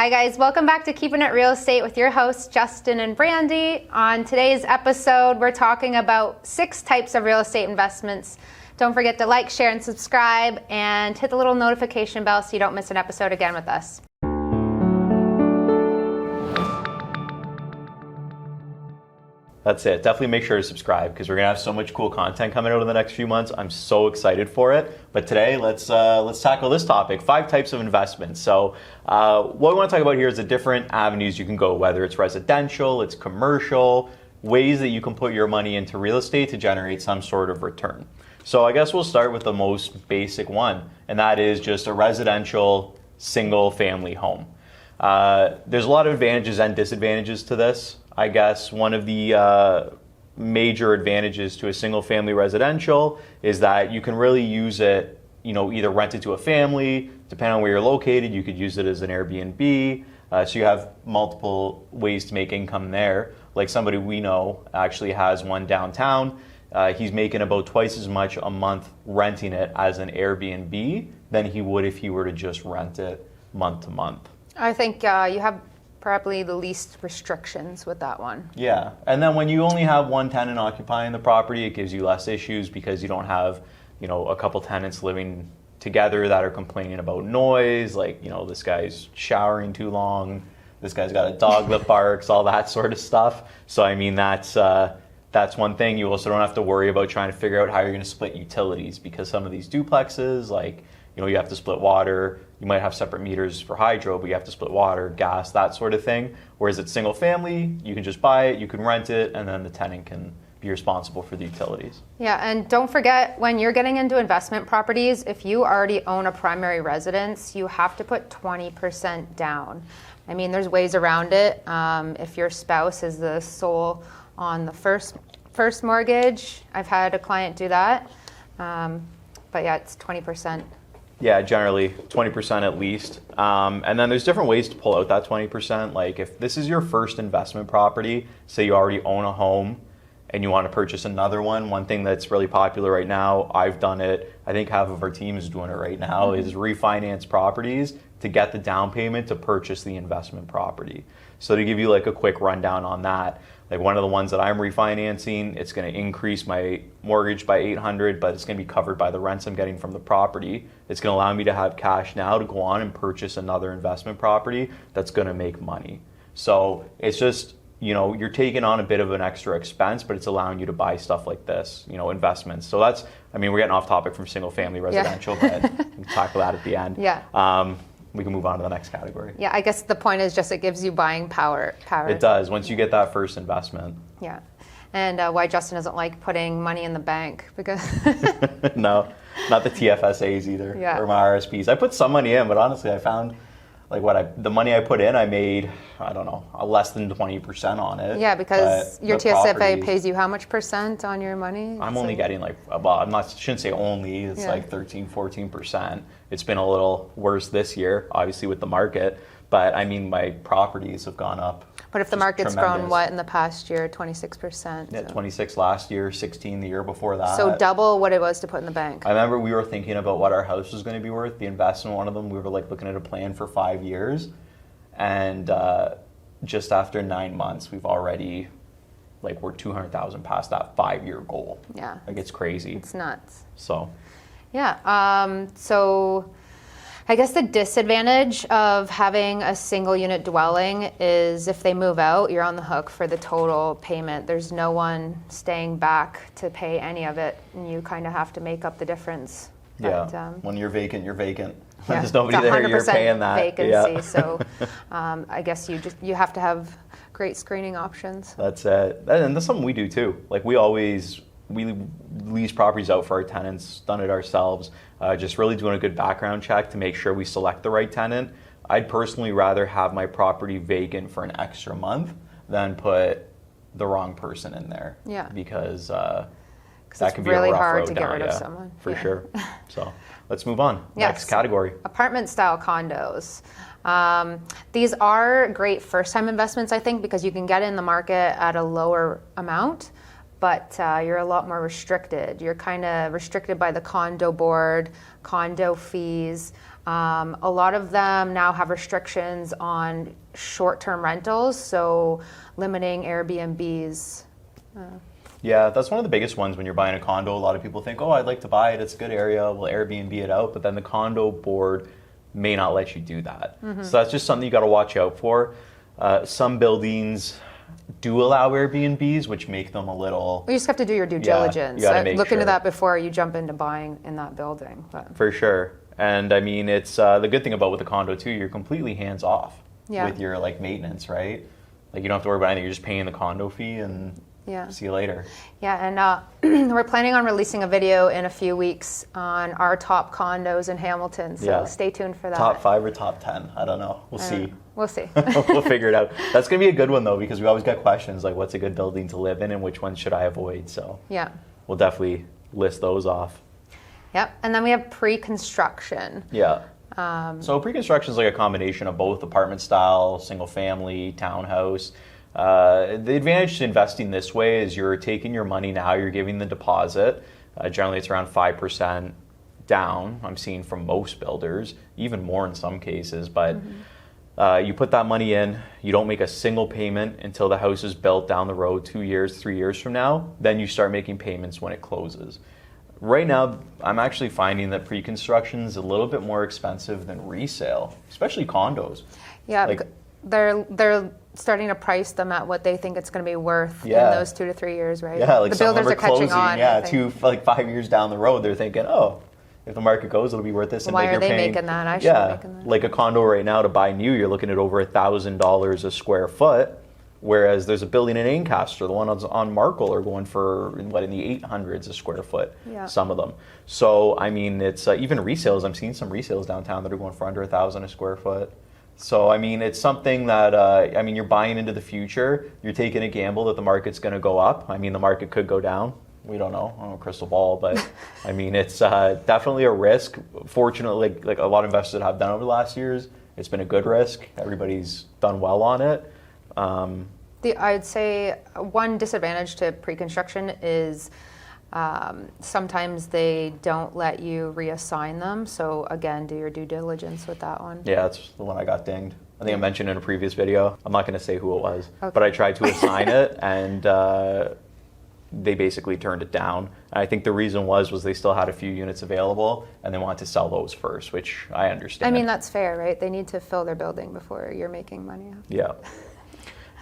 Hi guys, welcome back to Keeping It Real Estate with your hosts Justin and Brandy. On today's episode, we're talking about 6 types of real estate investments. Don't forget to like, share, and subscribe, and hit the little notification bell so you don't miss an episode again with us. That's it. Definitely make sure to subscribe because we're gonna have so much cool content coming out in the next few months. I'm so excited for it. But today, let's tackle this topic: 5 types of investments. So, what we want to talk about here is the different avenues you can go, whether it's residential, it's commercial, ways that you can put your money into real estate to generate some sort of return. So, I guess we'll start with the most basic one, and that is just a residential single-family home. There's a lot of advantages and disadvantages to this. I guess one of the major advantages to a single family residential is that you can really use it, either rent it to a family, depending on where you're located, you could use it as an Airbnb. So you have multiple ways to make income there. Like somebody we know actually has one downtown. He's making about twice as much a month renting it as an Airbnb than he would if he were to just rent it month to month. I think you have probably the least restrictions with that one. Yeah, and then when you only have one tenant occupying the property, it gives you less issues because you don't have, a couple tenants living together that are complaining about noise, like, this guy's showering too long, this guy's got a dog that barks, all that sort of stuff. So, I mean, that's one thing. You also don't have to worry about trying to figure out how you're going to split utilities because some of these duplexes, like, you have to split water. You might have separate meters for hydro, but you have to split water, gas, that sort of thing. Whereas it's single family, you can just buy it, you can rent it, and then the tenant can be responsible for the utilities. Yeah, and don't forget, when you're getting into investment properties, if you already own a primary residence, you have to put 20% down. I mean, there's ways around it. If your spouse is the sole on the first mortgage, I've had a client do that. But yeah, it's 20%. Yeah, generally 20% at least. And then there's different ways to pull out that 20%. Like if this is your first investment property, say you already own a home and you want to purchase another one thing that's really popular right now, I've done it, I think half of our team is doing it right now, is refinance properties to get the down payment to purchase the investment property. So to give you like a quick rundown on that, like one of the ones that I'm refinancing, it's going to increase my mortgage by $800, but it's going to be covered by the rents I'm getting from the property. It's going to allow me to have cash now to go on and purchase another investment property that's going to make money. So it's just, you're taking on a bit of an extra expense, but it's allowing you to buy stuff like this, investments. So that's, we're getting off topic from single family residential, but we can tackle that at the end. Yeah. We can move on to the next category. Yeah, I guess the point is just it gives you buying power. It does, once you get that first investment. Yeah. And why Justin doesn't like putting money in the bank, because... No, not the TFSAs either, yeah. Or my RSPs. I put some money in, but honestly, I found the money I put in, I made, I don't know, less than 20% on it. Yeah, because your TFSA pays you how much percent on your money? I'm only getting shouldn't say only, it's like 13, 14%. It's been a little worse this year, obviously with the market, but my properties have gone up. But if the market's grown, what, in the past year? 26%? Yeah, 26 last year, 16 the year before that. So double what it was to put in the bank. I remember we were thinking about what our house was going to be worth, the investment, one of them, we were looking at a plan for 5 years. And just after 9 months, we've already, we're 200,000 past that 5-year goal. Yeah. It's crazy. It's nuts. So. Yeah. So I guess the disadvantage of having a single unit dwelling is if they move out, you're on the hook for the total payment. There's no one staying back to pay any of it, and you kind of have to make up the difference. Yeah. But, when you're vacant, you're vacant. Yeah, there's nobody there, you're paying that. Vacancy. Yeah. So I guess you have to have great screening options. That's it. And that's something we do too. We lease properties out for our tenants, done it ourselves, just really doing a good background check to make sure we select the right tenant. I'd personally rather have my property vacant for an extra month than put the wrong person in there. Yeah. Because that can be really a rough hard road to down, get rid of someone. For sure. So let's move on. Yes. Next category. Apartment style condos. These are great first time investments, I think, because you can get in the market at a lower amount. but you're a lot more restricted. You're kind of restricted by the condo board, condo fees. A lot of them now have restrictions on short-term rentals, so limiting Airbnbs. Yeah, that's one of the biggest ones when you're buying a condo. A lot of people think, oh, I'd like to buy it. It's a good area. We'll Airbnb it out. But then the condo board may not let you do that. So that's just something you got to watch out for. Some buildings do allow Airbnbs, which make them a little... You just have to do your due diligence. You gotta make Look into sure. that before you jump into buying in that building. But. For sure. And I mean, it's the good thing about with the condo too, you're completely hands off with your like maintenance, right? Like you don't have to worry about anything. You're just paying the condo fee and see you later. Yeah, and we're planning on releasing a video in a few weeks on our top condos in Hamilton. So stay tuned for that. Top 5 or top 10? I don't know. We'll see. We'll see. We'll figure it out. That's going to be a good one though, because we always get questions like, what's a good building to live in and which ones should I avoid? So we'll definitely list those off. Yep, and then we have pre-construction. Yeah. So pre-construction is like a combination of both apartment style, single family, townhouse. The advantage to investing this way is you're taking your money now, you're giving the deposit. Generally it's around 5% down, I'm seeing from most builders, even more in some cases. But you put that money in, you don't make a single payment until the house is built down the road 2 years, 3 years from now. Then you start making payments when it closes. Right now, I'm actually finding that pre-construction is a little bit more expensive than resale, especially condos. Yeah, like, they're starting to price them at what they think it's going to be worth in those 2 to 3 years, right? Yeah, like the builders are catching on. Yeah, 5 years down the road, they're thinking, oh, if the market goes, it'll be worth this. And why like are you're they paying, making that? I should be making that. Like a condo right now to buy new, you're looking at over $1,000 a square foot. Whereas there's a building in Ancaster, the one on Markle, are going for in the 800s a square foot, some of them. So, I mean, it's even resales. I'm seeing some resales downtown that are going for under $1,000 a square foot. So, I mean, it's something that, I mean, you're buying into the future. You're taking a gamble that the market's going to go up. I mean, the market could go down. We don't know. I don't know, crystal ball. But, I mean, it's definitely a risk. Fortunately, like a lot of investors have done over the last years, it's been a good risk. Everybody's done well on it. I'd say one disadvantage to pre-construction is sometimes they don't let you reassign them. So again, do your due diligence with that one. Yeah, that's the one I got dinged. I think I mentioned in a previous video. I'm not going to say who it was, but I tried to assign it and they basically turned it down. And I think the reason was they still had a few units available and they wanted to sell those first, which I understand. I mean, that's fair, right? They need to fill their building before you're making money. Yeah.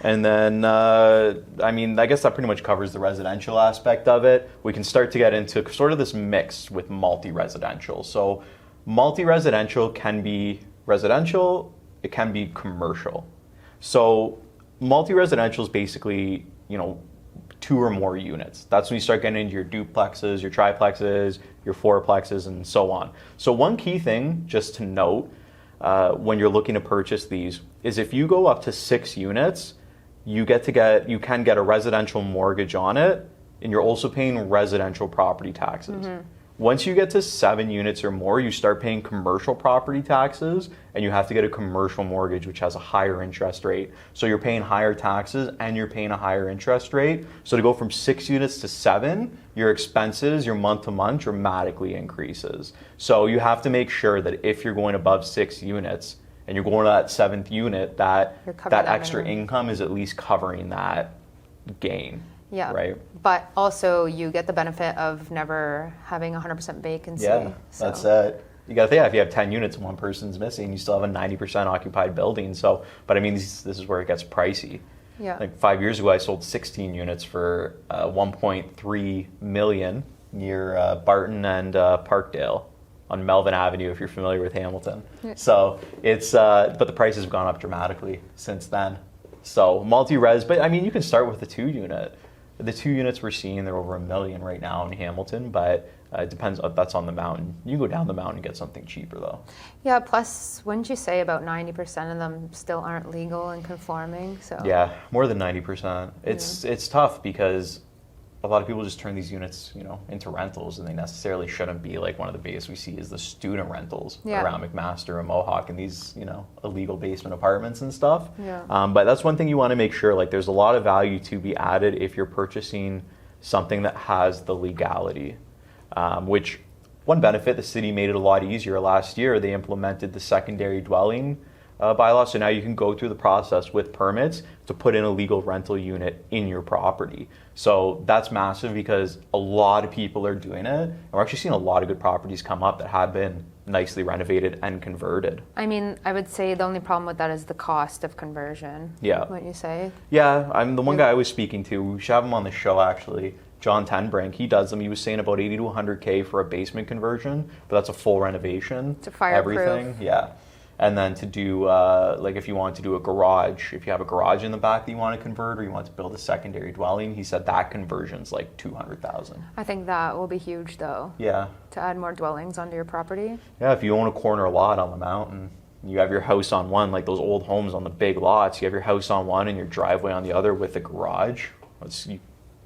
And then, I mean, I guess that pretty much covers the residential aspect of it. We can start to get into sort of this mix with multi-residential. So multi-residential can be residential, it can be commercial. So multi-residential is basically, 2 or more units. That's when you start getting into your duplexes, your triplexes, your fourplexes, and so on. So one key thing just to note when you're looking to purchase these is if you go up to 6 units, you can get a residential mortgage on it, and you're also paying residential property taxes. Once you get to 7 units or more, you start paying commercial property taxes, and you have to get a commercial mortgage, which has a higher interest rate. So you're paying higher taxes and you're paying a higher interest rate. So to go from 6 units to 7, your expenses, your month to month dramatically increases. So you have to make sure that if you're going above 6 units, and you're going to that 7th unit, that extra income is at least covering that gain. Yeah. Right. But also you get the benefit of never having 100% vacancy. Yeah, that's it. You got to think, if you have 10 units and one person's missing, you still have a 90% occupied building. So, but I mean, this is where it gets pricey. Yeah. Like 5 years ago, I sold 16 units for 1.3 million near Barton and Parkdale on Melvin Avenue, if you're familiar with Hamilton. Yeah. So it's, but the prices have gone up dramatically since then. So multi-res, but I mean, you can start with the 2 unit. The 2 units we're seeing, they're over $1 million right now in Hamilton, but it depends, that's on the mountain. You can go down the mountain and get something cheaper though. Yeah, plus, wouldn't you say about 90% of them still aren't legal and conforming? So yeah, more than 90%. It's tough because a lot of people just turn these units, into rentals, and they necessarily shouldn't be. Like one of the biggest we see is the student rentals around McMaster and Mohawk and these, illegal basement apartments and stuff. Yeah. But that's one thing you want to make sure, like there's a lot of value to be added if you're purchasing something that has the legality, which one benefit, the city made it a lot easier last year. They implemented the secondary dwelling bylaw, so now you can go through the process with permits to put in a legal rental unit in your property. So that's massive because a lot of people are doing it, and we're actually seeing a lot of good properties come up that have been nicely renovated and converted. I mean, I would say the only problem with that is the cost of conversion. Yeah. Wouldn't you say? Yeah, I'm the one guy I was speaking to. We should have him on the show actually. John Tenbrink, he does them. He was saying about 80 to 100K for a basement conversion, but that's a full renovation. It's a fireproof. Everything, yeah. And then to do, like if you want to do a garage, if you have a garage in the back that you want to convert or you want to build a secondary dwelling, he said that conversion's like 200,000. I think that will be huge though. Yeah. To add more dwellings onto your property. Yeah, if you own a corner lot on the mountain, you have your house on one, like those old homes on the big lots, you have your house on one and your driveway on the other with a garage. That's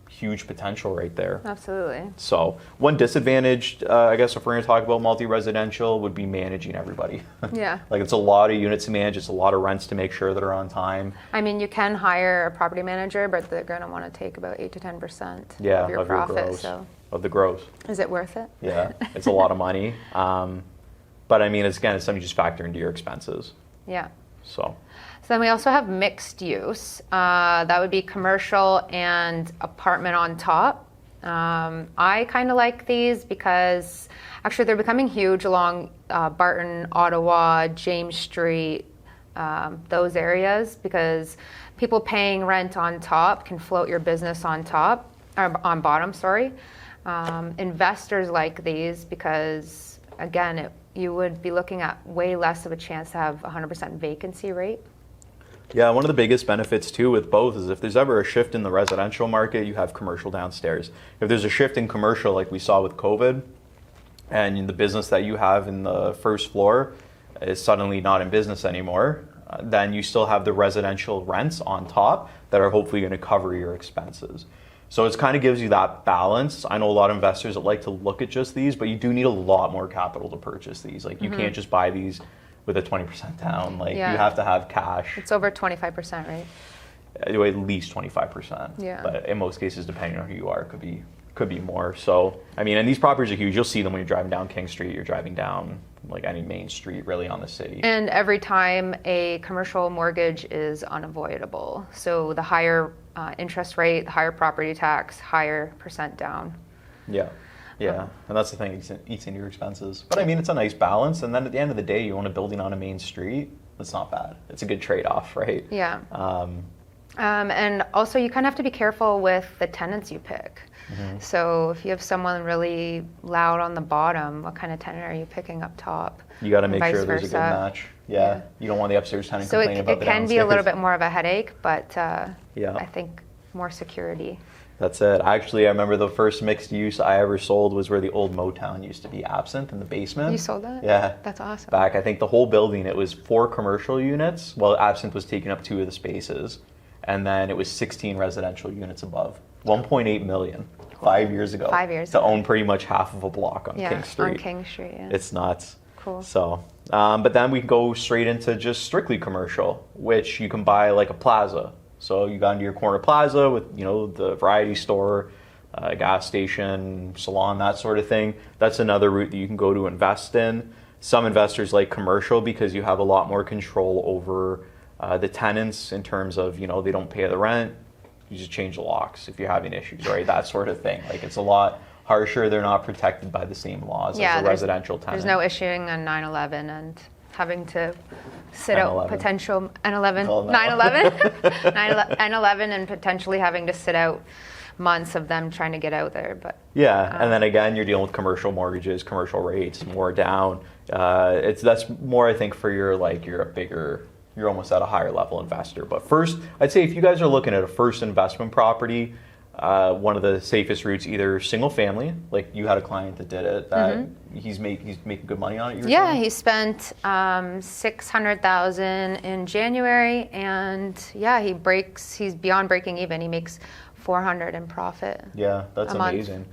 huge potential right there. Absolutely. So one disadvantage, I guess if we're going to talk about multi-residential, would be managing everybody. Yeah. Like it's a lot of units to manage, it's a lot of rents to make sure that are on time. I mean, you can hire a property manager, but they're going to want to take about 8 to 10% of your profit. Gross, so of the gross. is it worth it? Yeah, it's a lot of money. But I mean, it's something you just factor into your expenses. Yeah. So then we also have mixed use. That would be commercial and apartment on top. I kind of like these because actually they're becoming huge along Barton, Ottawa, James Street, those areas, because people paying rent on top can float your business on top, or on bottom, sorry. Investors like these because, again, you would be looking at way less of a chance to have 100% vacancy rate. yeah, one of the biggest benefits too with both is if there's ever a shift in the residential market, you have commercial downstairs. If there's a shift in commercial like we saw with COVID, and the business that you have in the first floor is suddenly not in business anymore, then you still have the residential rents on top that are hopefully going to cover your expenses. So it kind of gives you that balance. I know a lot of investors that like to look at just these, but you do need a lot more capital to purchase these. Like you can't just buy these with a 20% down. Like you have to have cash. It's over 25%, right? At least 25%. Yeah. But in most cases, depending on who you are, it could be more. So I mean, and these properties are huge. You'll see them when you're driving down King Street. You're driving down like any main street really on the city. And every time a commercial mortgage is unavoidable. So the higher interest rate, the higher property tax, higher percent down. Yeah. Yeah, and that's the thing, it eats into your expenses. But I mean, it's a nice balance. And then at the end of the day, you own a building on a main street. That's not bad. It's a good trade-off, right? Yeah. And also you kind of have to be careful with the tenants you pick. Mm-hmm. So if you have someone really loud on the bottom, what kind of tenant are you picking up top? You got to make sure there's a good match. Yeah. You don't want the upstairs tenant complaining about the downstairs. So it can be a little bit more of a headache, but I think more security. That's it. Actually, I remember the first mixed use I ever sold was where the old Motown used to be, Absinthe, in the basement. You sold that? Yeah. That's awesome. Back, I think the whole building, it was 4 commercial units. Well, Absinthe was taking up 2 of the spaces. And then it was 16 residential units above. 1.8 million 5 years ago. 5 years to ago. own pretty much half of a block on King Street. On King Street, yeah. It's nuts. Cool. So, but then we go straight into just strictly commercial, which you can buy like a plaza. So you got into your corner plaza with, the variety store, gas station, salon, that sort of thing. That's another route that you can go to invest in. Some investors like commercial because you have a lot more control over the tenants in terms of, they don't pay the rent. You just change the locks if you're having issues, right? That sort of thing. Like it's a lot harsher. They're not protected by the same laws as a residential tenant. There's no issuing on 9/11 and having to sit out potential 9/11 and potentially having to sit out months of them trying to get out there. But and then again, you're dealing with commercial mortgages, commercial rates, more down. That's more, I think, for you're almost at a higher level investor. But first, I'd say if you guys are looking at a first investment property, one of the safest routes, either single family, like you had a client that did it, that he's making good money on it. He spent $600,000 in January, and he's beyond breaking even. He makes $400 in profit. Yeah, that's amazing.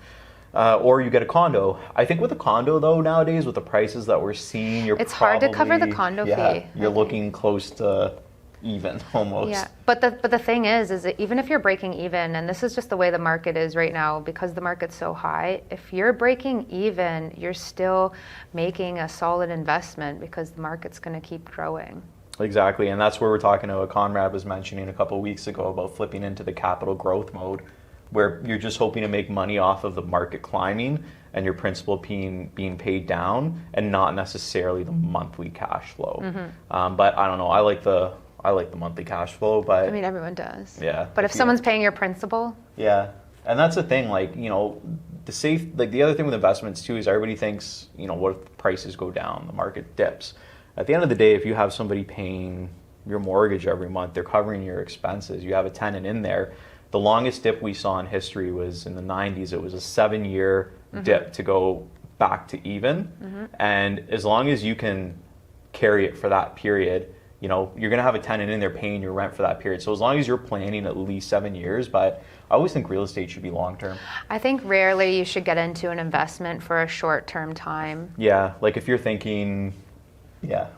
Or you get a condo. I think with a condo though nowadays, with the prices that we're seeing, it's hard to cover the condo fee. You're looking close to even almost. Yeah, but the thing is that even if you're breaking even, and this is just the way the market is right now, because the market's so high, if you're breaking even, you're still making a solid investment because the market's going to keep growing. Exactly, and that's where we're talking about what Conrad was mentioning a couple of weeks ago about flipping into the capital growth mode, where you're just hoping to make money off of the market climbing and your principal being paid down and not necessarily the monthly cash flow. But I don't know, I like the monthly cash flow, but I mean, everyone does. Yeah. But if someone's paying your principal, yeah, and that's the thing. Like, you know, the other thing with investments too is everybody thinks, you know, what if the prices go down, the market dips. At the end of the day, if you have somebody paying your mortgage every month, they're covering your expenses. You have a tenant in there. The longest dip we saw in history was in the 90s. It was a 7-year dip to go back to even. And as long as you can carry it for that period, you know, you're going to have a tenant in there paying your rent for that period. So as long as you're planning at least 7 years, but I always think real estate should be long term. I think rarely you should get into an investment for a short term time. Yeah, like if you're thinking,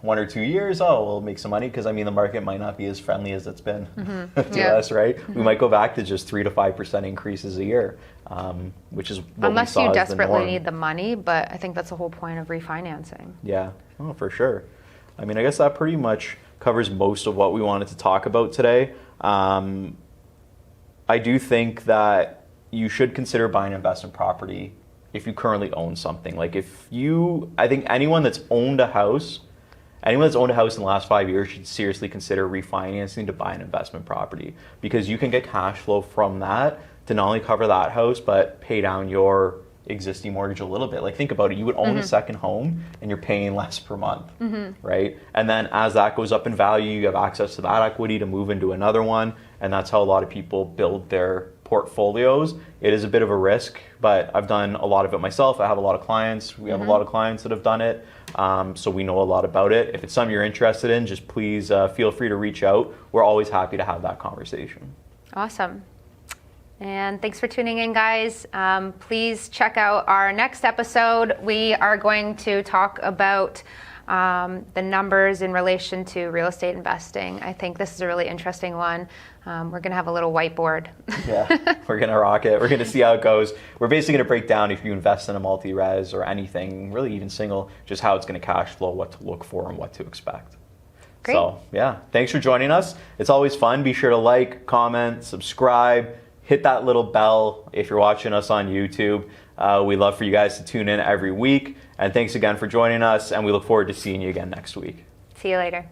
1 or 2 years, we'll make some money, because I mean the market might not be as friendly as it's been to us, right? We might go back to just 3 to 5% increases a year, which is what Unless we saw you as the desperately norm. need the money, but I think that's the whole point of refinancing. Yeah, oh, for sure. I mean, I guess that pretty much covers most of what we wanted to talk about today. I do think that you should consider buying an investment property if you currently own something. Like I think anyone that's owned a house in the last 5 years should seriously consider refinancing to buy an investment property, because you can get cash flow from that to not only cover that house, but pay down your existing mortgage a little bit. Like, think about it. You would own a second home and you're paying less per month, right? And then as that goes up in value, you have access to that equity to move into another one. And that's how a lot of people build their portfolios. It is a bit of a risk, but I've done a lot of it myself. I have a lot of clients. We have a lot of clients that have done it. So we know a lot about it. If it's something you're interested in, just please feel free to reach out. We're always happy to have that conversation. Awesome. And thanks for tuning in, guys. Please check out our next episode. We are going to talk about the numbers in relation to real estate investing. I think this is a really interesting one. We're going to have a little whiteboard. Yeah, we're going to rock it. We're going to see how it goes. We're basically going to break down, if you invest in a multi-res or anything, really even single, just how it's going to cash flow, what to look for, and what to expect. Great. So, yeah, thanks for joining us. It's always fun. Be sure to like, comment, subscribe. Hit that little bell if you're watching us on YouTube. We love for you guys to tune in every week. And thanks again for joining us, and we look forward to seeing you again next week. See you later.